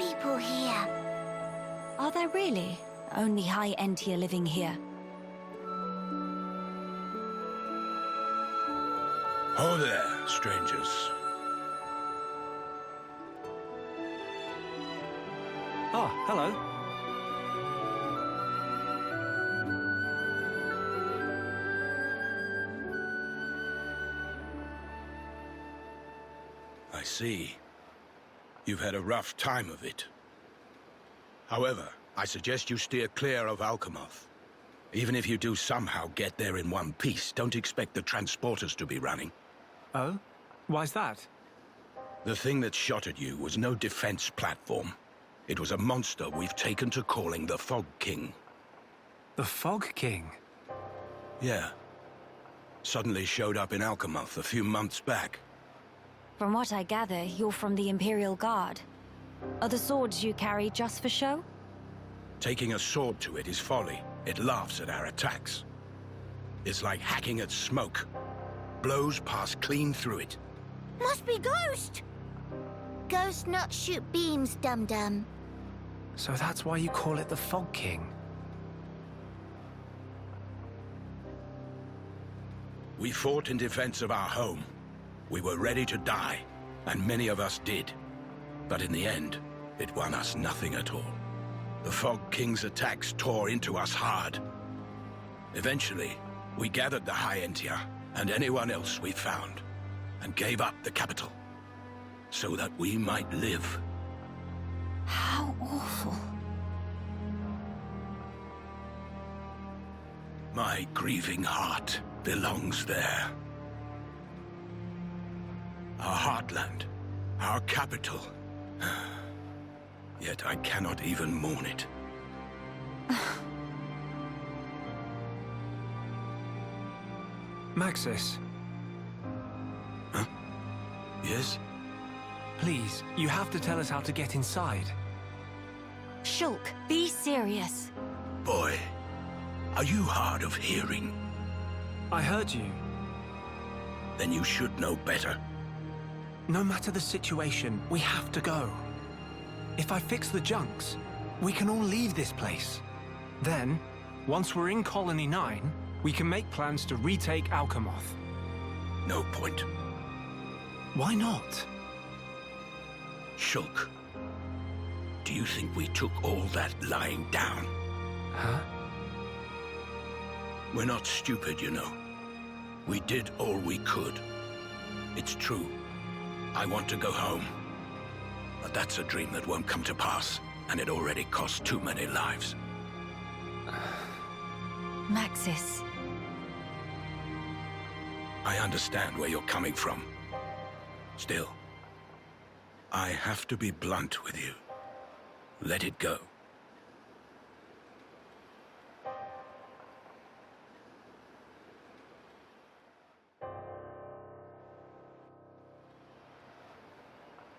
people here. Are there really only high Entia living here? Oh there, strangers. Ah, hello. I see. You've had a rough time of it. However, I suggest you steer clear of Alchemoth. Even if you do somehow get there in one piece, don't expect the transporters to be running. Oh? Why's that? The thing that shot at you was no defense platform. It was a monster we've taken to calling the Fog King. The Fog King? Yeah. Suddenly showed up in Alchemoth a few months back. From what I gather, you're from the Imperial Guard. Are the swords you carry just for show? Taking a sword to it is folly. It laughs at our attacks. It's like hacking at smoke. Blows pass clean through it. Must be Ghost! Ghost not shoot beams, dum-dum. So that's why you call it the Fog King? We fought in defense of our home. We were ready to die, and many of us did. But in the end, it won us nothing at all. The Fog King's attacks tore into us hard. Eventually, we gathered the High Entia and anyone else we found, and gave up the capital, so that we might live. How awful. My grieving heart belongs there. Our heartland, our capital. Yet I cannot even mourn it. Maxis, Huh? Yes? please, you have to tell us how to get inside. Shulk, be serious. Boy, are you hard of hearing? I heard you. Then you should know better. No matter the situation, we have to go. If I fix the junks, we can all leave this place. Then, once we're in Colony 9, we can make plans to retake Alchemoth. No point. Why not? Shulk, do you think we took all that lying down? Huh? We're not stupid, you know. We did all we could. It's true. I want to go home. But that's a dream that won't come to pass, and it already cost too many lives. Maxis. I understand where you're coming from. Still, I have to be blunt with you. Let it go.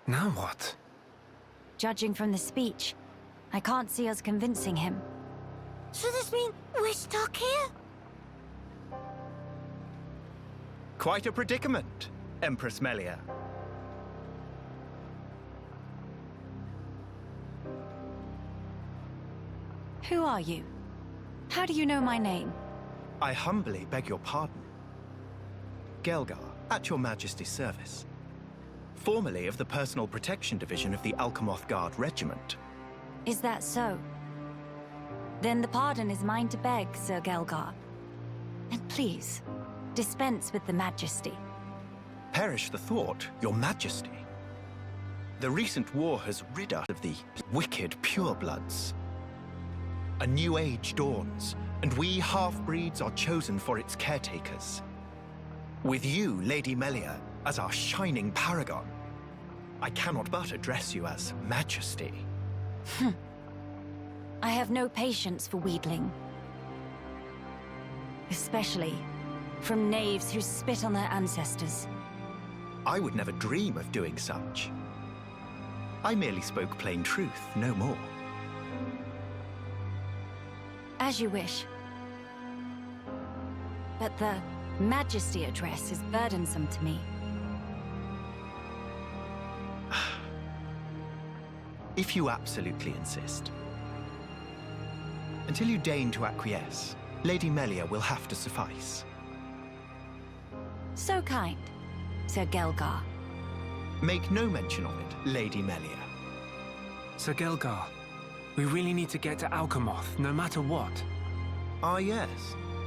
Now what? Judging from the speech, I can't see us convincing him. So this means we're stuck here? Quite a predicament, Empress Melia. Who are you? How do you know my name? I humbly beg your pardon. Gelgar, at your Majesty's service. Formerly of the Personal Protection Division of the Alchemoth Guard Regiment. Is that so? Then the pardon is mine to beg, Sir Gelgar. And please, dispense with the Majesty. Perish the thought, your Majesty. The recent war has rid us of the wicked purebloods. A new age dawns, and we half-breeds are chosen for its caretakers. With you, Lady Melia, as our shining paragon, I cannot but address you as Majesty. I have no patience for wheedling. Especially from knaves who spit on their ancestors. I would never dream of doing such. I merely spoke plain truth, no more. As you wish. But the Majesty address is burdensome to me. if you absolutely insist. Until you deign to acquiesce, Lady Melia will have to suffice. So kind, Sir Gelgar. Make no mention of it, Lady Melia. Sir Gelgar, we really need to get to Alchemoth, no matter what. Ah, yes.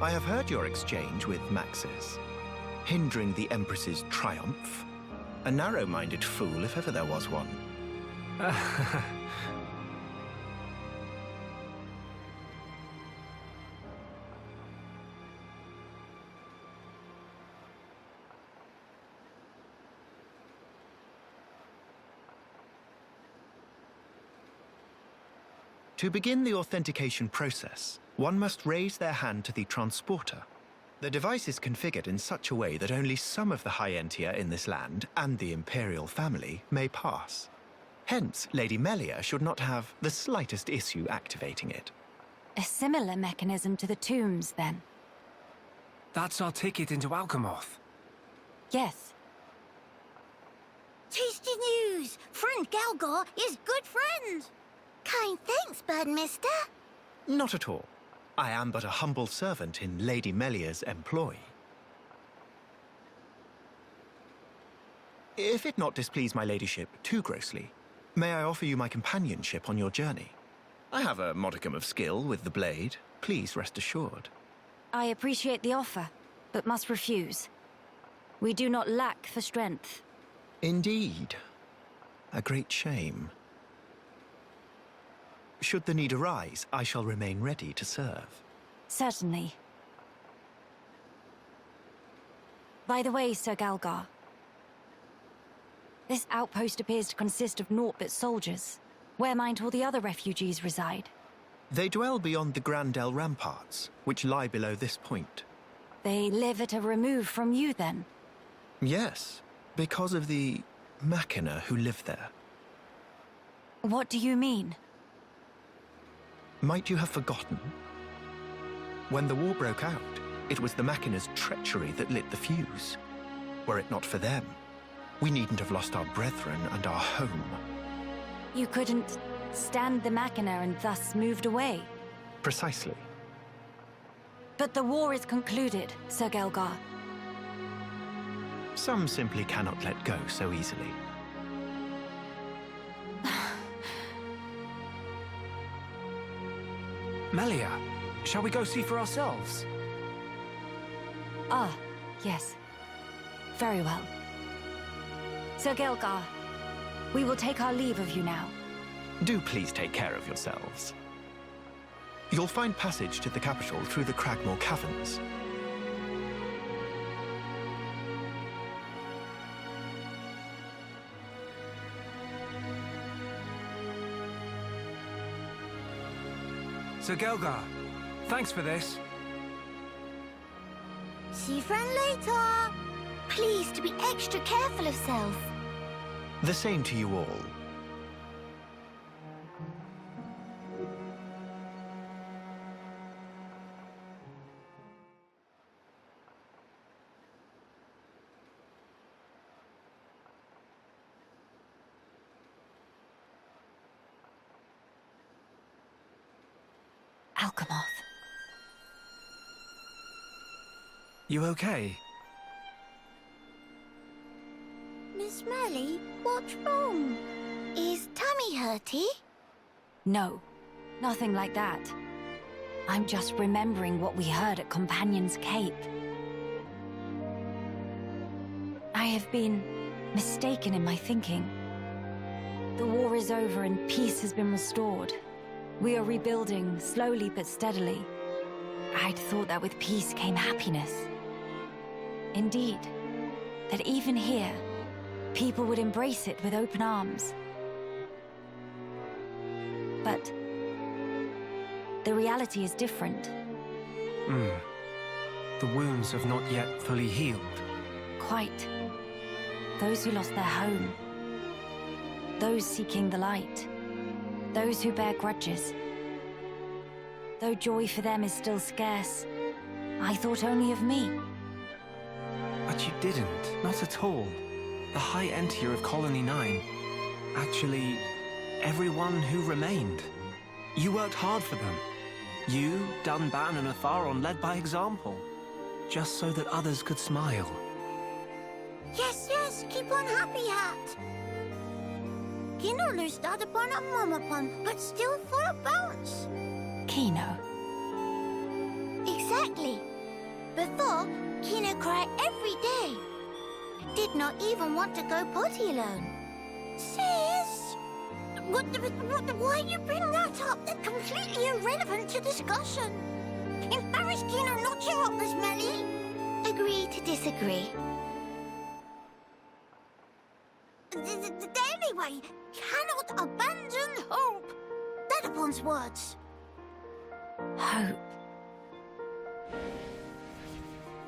I have heard your exchange with Maxis. Hindering the Empress's triumph. A narrow-minded fool, if ever there was one. To begin the authentication process, one must raise their hand to the transporter. The device is configured in such a way that only some of the High Entier in this land and the Imperial family may pass. Hence, Lady Melia should not have the slightest issue activating it. A similar mechanism to the tombs, then? That's our ticket into Alchemoth. Yes. Tasty news! Friend Gelgar is good friend! Kind thanks, Birdmister. Not at all. I am but a humble servant in Lady Melia's employ. If it not displease my ladyship too grossly, may I offer you my companionship on your journey? I have a modicum of skill with the blade. Please rest assured. I appreciate the offer, but must refuse. We do not lack for strength. Indeed. A great shame. Should the need arise, I shall remain ready to serve. Certainly. By the way, Sir Gelgar, this outpost appears to consist of naught but soldiers. Where might all the other refugees reside? They dwell beyond the Grandel ramparts, which lie below this point. They live at a remove from you, then? Yes, because of the Machina who live there. What do you mean? Might you have forgotten? When the war broke out, it was the Machina's treachery that lit the fuse. Were it not for them, we needn't have lost our brethren and our home. You couldn't stand the Machina and thus moved away? Precisely. But the war is concluded, Sir Gelgar. Some simply cannot let go so easily. Melia, shall we go see for ourselves? Ah, yes. Very well. Sir Gelgar, we will take our leave of you now. Do please take care of yourselves. You'll find passage to the capital through the Cragmore Caverns. Sir Gelgar, thanks for this. See friend later. Please to be extra careful of self. The same to you all. Alchemoth. You okay? Miss Melly, what's wrong? Is tummy hurty? No, nothing like that. I'm just remembering what we heard at Companion's Cape. I have been mistaken in my thinking. The war is over and peace has been restored. We are rebuilding, slowly but steadily. I'd thought that with peace came happiness. Indeed, that even here, people would embrace it with open arms. But the reality is different. The wounds have not yet fully healed. Quite. Those who lost their home. Those seeking the light. Those who bear grudges. Though joy for them is still scarce, I thought only of me. But you didn't, not at all. The High Entier of Colony 9 actually everyone who remained. You worked hard for them. You, Dunban, and Atharon led by example, just so that others could smile. Yes, yes, keep on happy hat. Kino lustad upon a momopon, but still full of bounce. Kino. Exactly. Before, Kino cried every day. Did not even want to go potty alone. Sis! Why you bring that up? That's completely irrelevant to discussion. Embarrass Kino not cheer up, Miss Melia. Agree to disagree. Anyway, cannot abandon hope. Dadapon's words. Hope.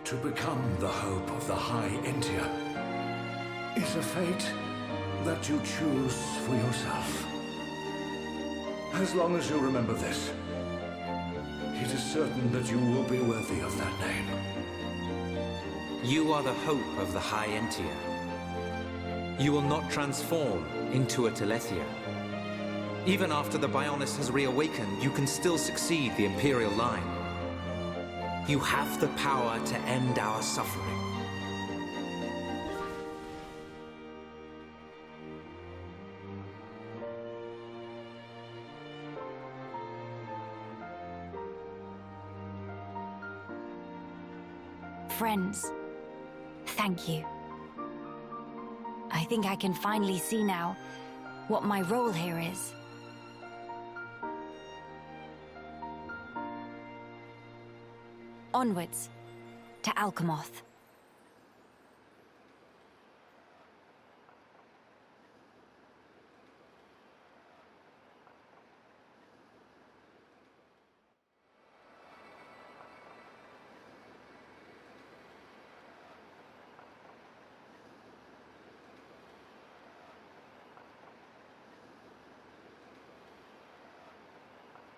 To become the hope of the High Entia is a fate that you choose for yourself. As long as you remember this, it is certain that you will be worthy of that name. You are the hope of the High Entia. You will not transform into a Telethia. Even after the Bionis has reawakened, you can still succeed the Imperial line. You have the power to end our suffering. Friends, thank you. I think I can finally see now what my role here is. Onwards to Alchemoth.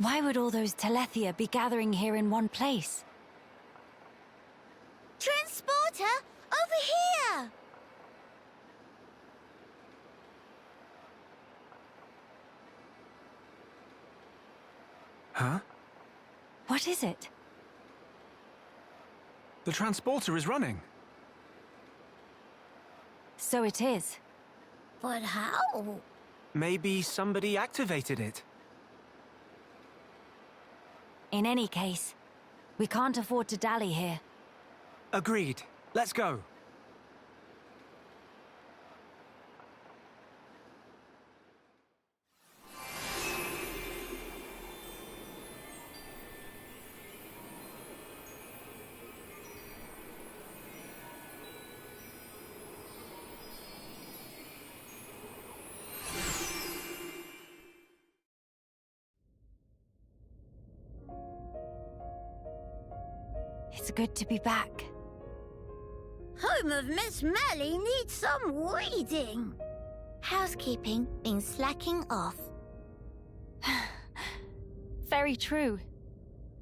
Why would all those Telethia be gathering here in one place? Transporter, over here! Huh? What is it? The transporter is running. So it is. But how? Maybe somebody activated it. In any case, we can't afford to dally here. Agreed. Let's go. It's good to be back. Home of Miss Melia needs some weeding. Housekeeping been slacking off. Very true.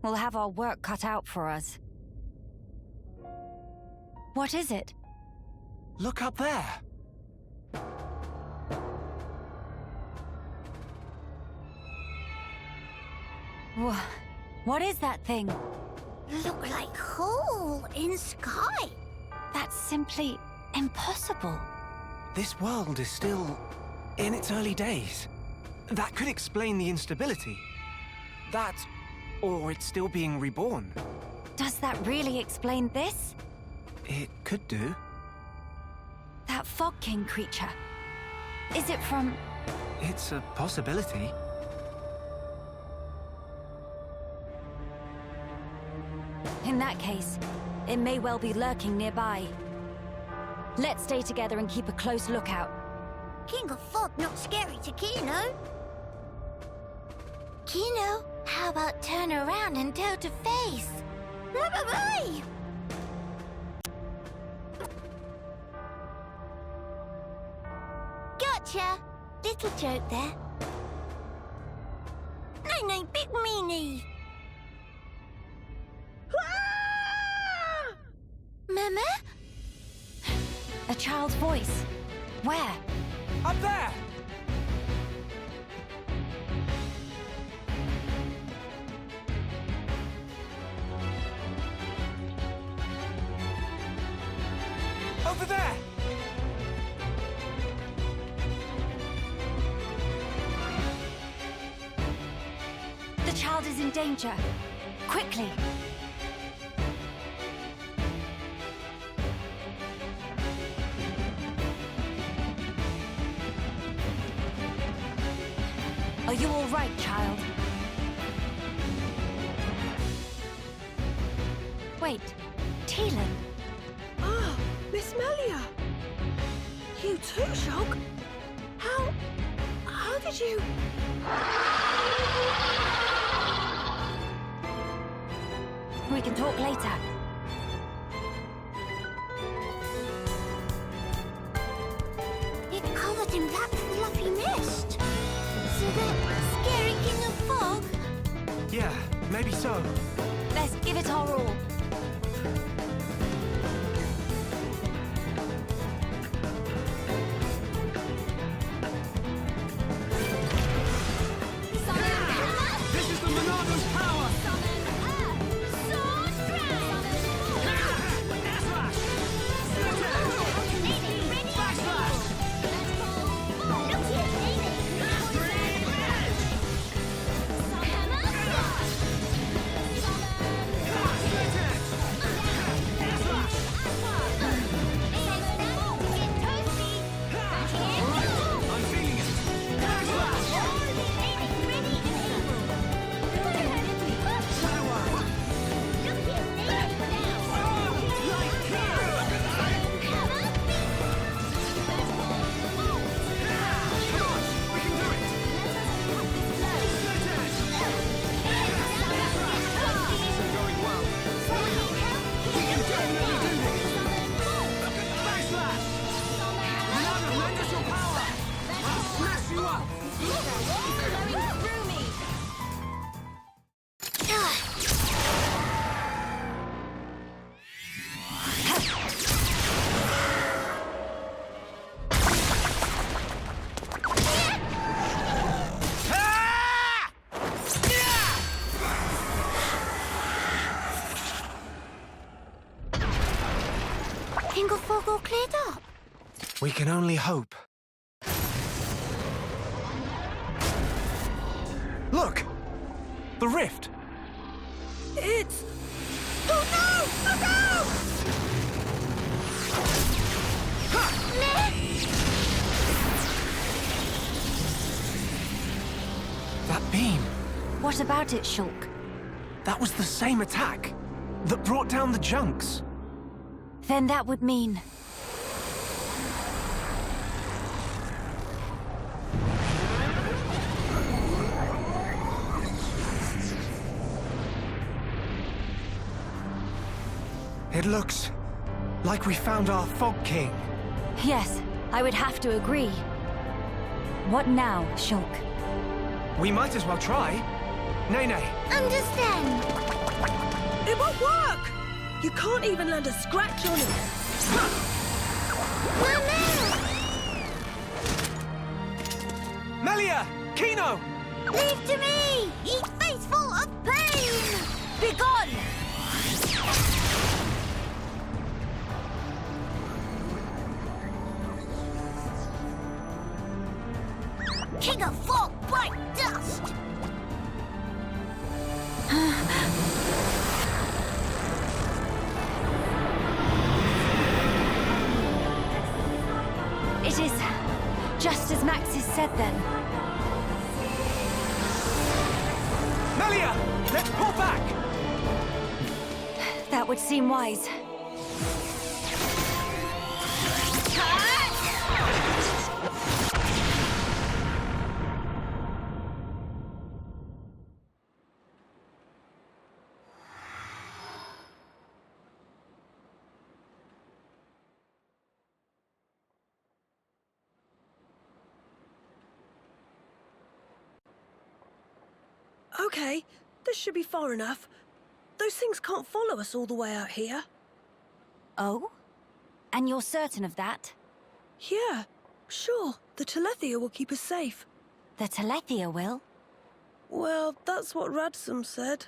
We'll have our work cut out for us. What is it? Look up there. What is that thing? Look like hole in sky. That's simply impossible. This world is still in its early days. That could explain the instability. That, or it's still being reborn. Does that really explain this? It could do. That Fog King creature. Is it from... It's a possibility. In that case, it may well be lurking nearby. Let's stay together and keep a close lookout. King of Fog not scary to Kino. Kino, how about turn around and toe to face? Bye-bye! Gotcha! Little joke there. No, big meanie. Mama? A child's voice. Where? Up there! Over there! The child is in danger. Quickly! Are you all right, child? Wait, Teelan. Ah, Miss Melia. You too, Shulk? How did you... We can talk later. It covered in that fluffy mist. So that scary king of fog? Yeah, maybe so. Let's give it our all. This is the Monado's power! King of fog all cleared up. We can only hope. Look! The rift! It's... Oh no! Look out! That beam! What about it, Shulk? That was the same attack that brought down the junks. Then that would mean... It looks like we found our Fog King. Yes, I would have to agree. What now, Shulk? We might as well try. Nene. Understand. It won't work! You can't even land a scratch on it. Mama! Melia! Kino! Leave to me! Ye faithful of pain! Begone! King of fog, bright dust! It is just as Maxis said then. Melia! Let's pull back! That would seem wise. Okay, this should be far enough. Those things can't follow us all the way out here. Oh? And you're certain of that? Yeah, sure. The Telethia will keep us safe. The Telethia will? Well, that's what Radsum said.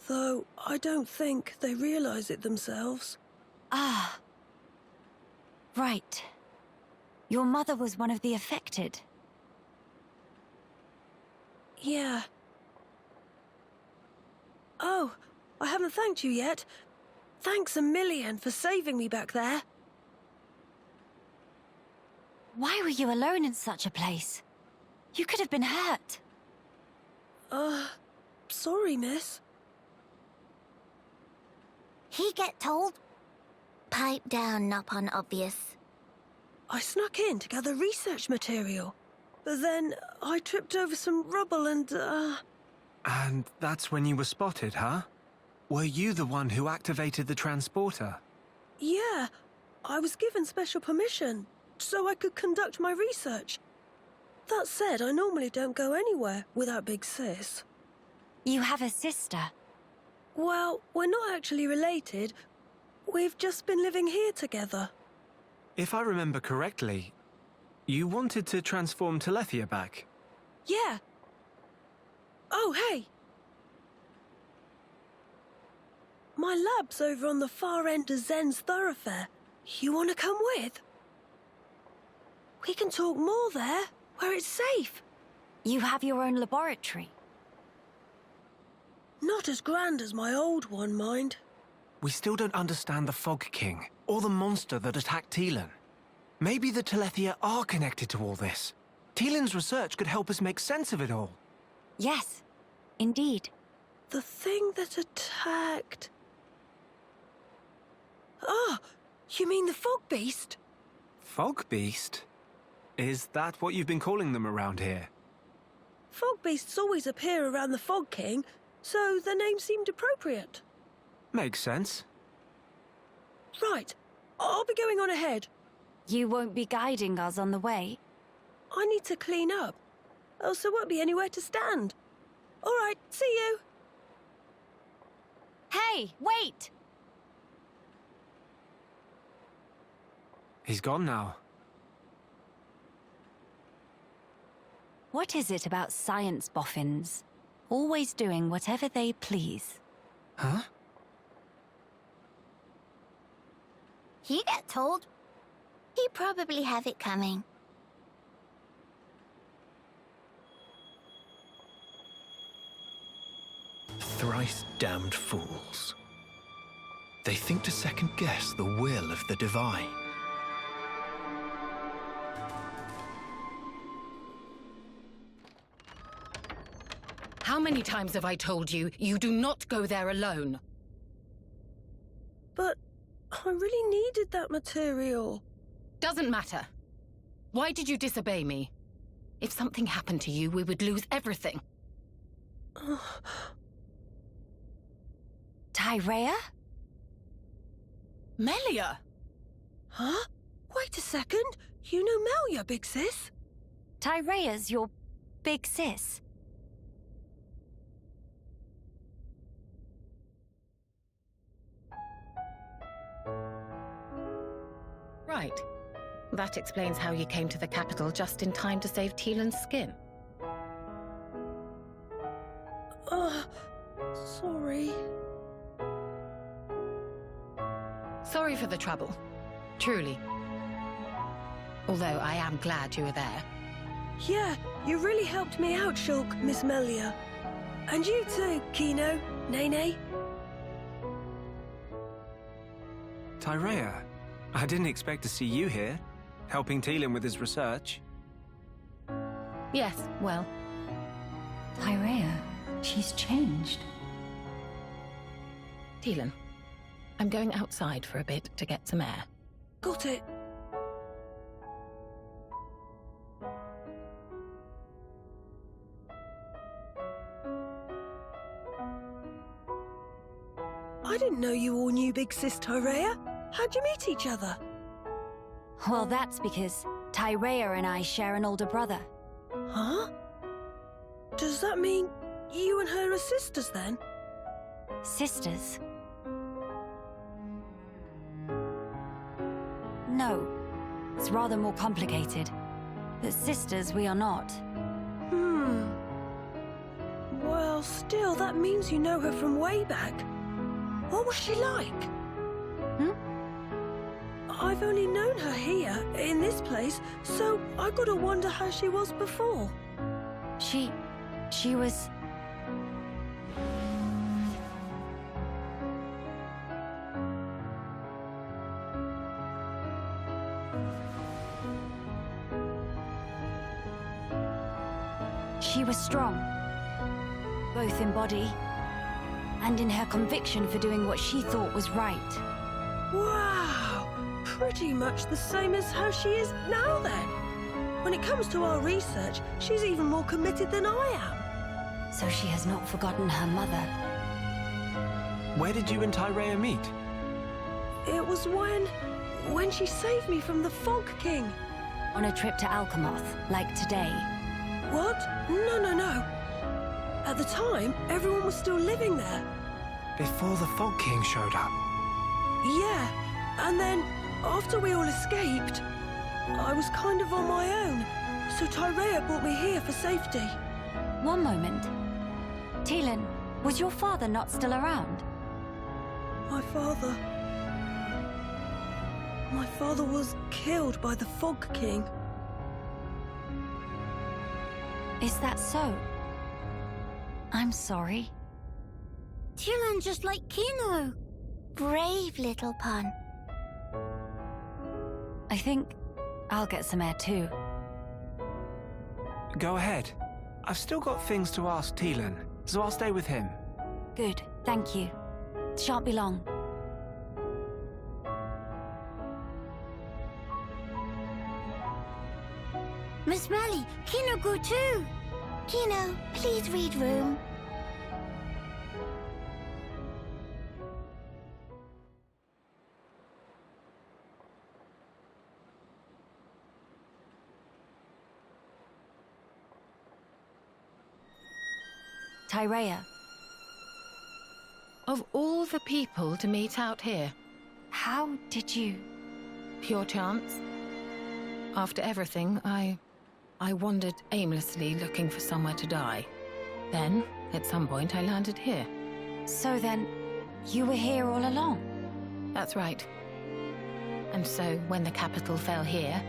Though, I don't think they realize it themselves. Ah, Right. Your mother was one of the affected. Yeah. Oh, I haven't thanked you yet. Thanks a million for saving me back there. Why were you alone in such a place? You could have been hurt. Sorry, miss. He get told? Pipe down, Nopon Obvious. I snuck in to gather research material. But then I tripped over some rubble and, And that's when you were spotted, huh? Were you the one who activated the transporter? Yeah, I was given special permission so I could conduct my research. That said, I normally don't go anywhere without Big Sis. You have a sister. Well, we're not actually related. We've just been living here together. If I remember correctly, you wanted to transform Telethia back. Yeah. Oh, hey! My lab's over on the far end of Zen's thoroughfare. You want to come with? We can talk more there, where it's safe. You have your own laboratory. Not as grand as my old one, mind. We still don't understand the Fog King, or the monster that attacked Teelan. Maybe the Telethia are connected to all this. Teelan's research could help us make sense of it all. Yes, indeed. The thing that attacked... Ah, you mean the Fog Beast? Fog Beast? Is that what you've been calling them around here? Fog Beasts always appear around the Fog King, so the name seemed appropriate. Makes sense. Right, I'll be going on ahead. You won't be guiding us on the way? I need to clean up, else there won't be anywhere to stand. All right, see you. Hey, wait! He's gone now. What is it about science boffins? Always doing whatever they please. Huh? He get told? He probably have it coming. Thrice damned fools. They think to second-guess the will of the divine. How many times have I told you, you do not go there alone? But I really needed that material. Doesn't matter. Why did you disobey me? If something happened to you, we would lose everything. Tyrea? Melia! Huh? Wait a second. You know Melia, Big Sis? Tyrea's your big sis. Right. That explains how you came to the capital just in time to save Teelan's skin. Sorry. Sorry for the trouble. Truly. Although I am glad you were there. Yeah, you really helped me out, Shulk, Miss Melia. And you too, Kino, Nene. Tyrea, I didn't expect to see you here, helping Teelan with his research. Yes, well, Tyrea, she's changed. Teelan, I'm going outside for a bit to get some air. Got it. I didn't know you all knew Big Sis Tyrea. How'd you meet each other? Well, that's because Tyrea and I share an older brother. Huh? Does that mean you and her are sisters then? Sisters? No. It's rather more complicated. But sisters we are not. Well, still, that means you know her from way back. What was she like? I've only known her here, in this place, so I gotta wonder how she was before. She was... She was strong, both in body and in her conviction for doing what she thought was right. Wow! Pretty much the same as how she is now, then. When it comes to our research, she's even more committed than I am. So she has not forgotten her mother. Where did you and Tyrea meet? It was when she saved me from the Fog King. On a trip to Alchemoth, like today. What? No. At the time, everyone was still living there. Before the Fog King showed up. Yeah, and then, after we all escaped, I was kind of on my own, so Tyrea brought me here for safety. One moment. Teelan, was your father not still around? My father was killed by the Fog King. Is that so? I'm sorry. Teelan just like Kino. Brave little pun. I think I'll get some air too. Go ahead. I've still got things to ask Teelan, so I'll stay with him. Good, thank you. Shan't be long. Miss Melia, Kino go too. Kino, please read room. Tyrea. Of all the people to meet out here, How did you... pure chance. After everything, I wandered aimlessly looking for somewhere to die. Then, at some point, I landed here. So then, you were here all along? That's right. And so, when the capital fell here,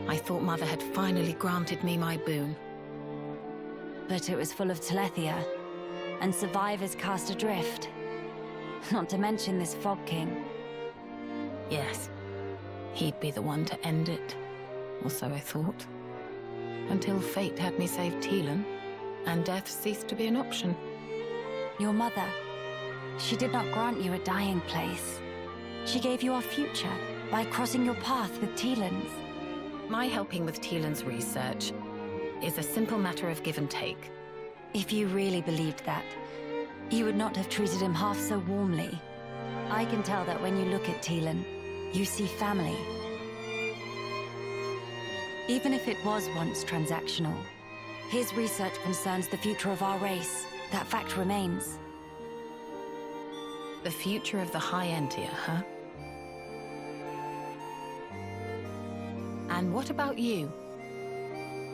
I thought Mother had finally granted me my boon. But it was full of Telethia, and survivors cast adrift. Not to mention this Fog King. Yes, he'd be the one to end it. Or so I thought. Until fate had me save Teelan, and death ceased to be an option. Your mother, she did not grant you a dying place. She gave you our future by crossing your path with Teelan's. My helping with Teelan's research is a simple matter of give and take. If you really believed that, you would not have treated him half so warmly. I can tell that when you look at Teelan, you see family. Even if it was once transactional, his research concerns the future of our race. That fact remains. The future of the High Entia, huh? And what about you?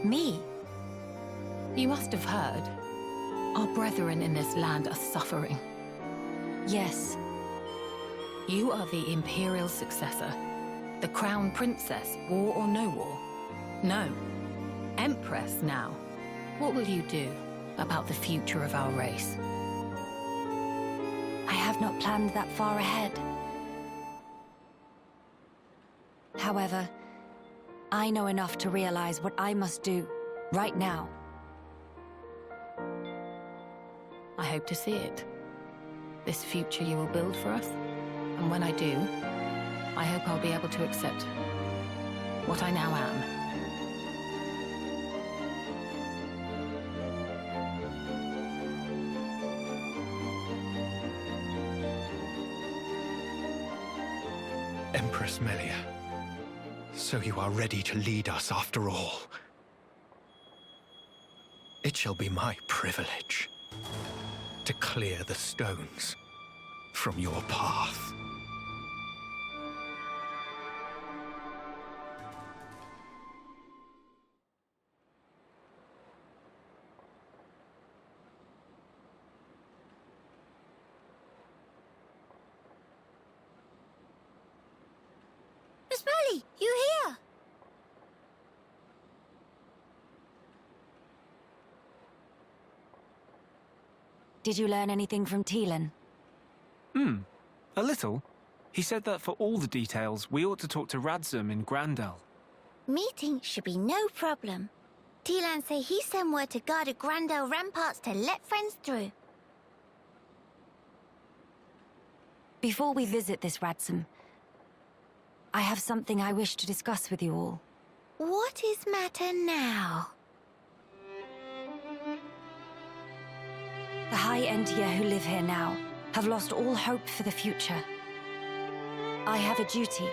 Me? You must have heard. Our brethren in this land are suffering. Yes. You are the Imperial successor. The Crown Princess, war or no war? No. Empress now. What will you do about the future of our race? I have not planned that far ahead. However, I know enough to realize what I must do, right now. I hope to see it. This future you will build for us. And when I do, I hope I'll be able to accept what I now am. Empress Melia, so you are ready to lead us after all. It shall be my privilege to clear the stones from your path. Miss Did you learn anything from Teelan? A little. He said that for all the details, we ought to talk to Radzum in Grandel. Meeting should be no problem. Teelan say he sent word to guard the Grandel ramparts to let friends through. Before we visit this Radzum, I have something I wish to discuss with you all. What is matter now? The High Entia who live here now have lost all hope for the future. I have a duty.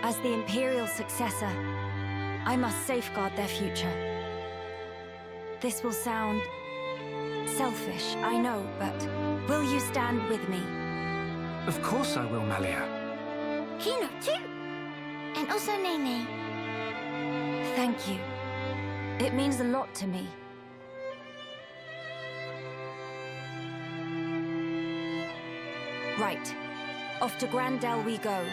As the Imperial successor, I must safeguard their future. This will sound selfish, I know, but will you stand with me? Of course I will, Melia. Kino too. And also Nene. Thank you. It means a lot to me. Right. Off to Grandel we go.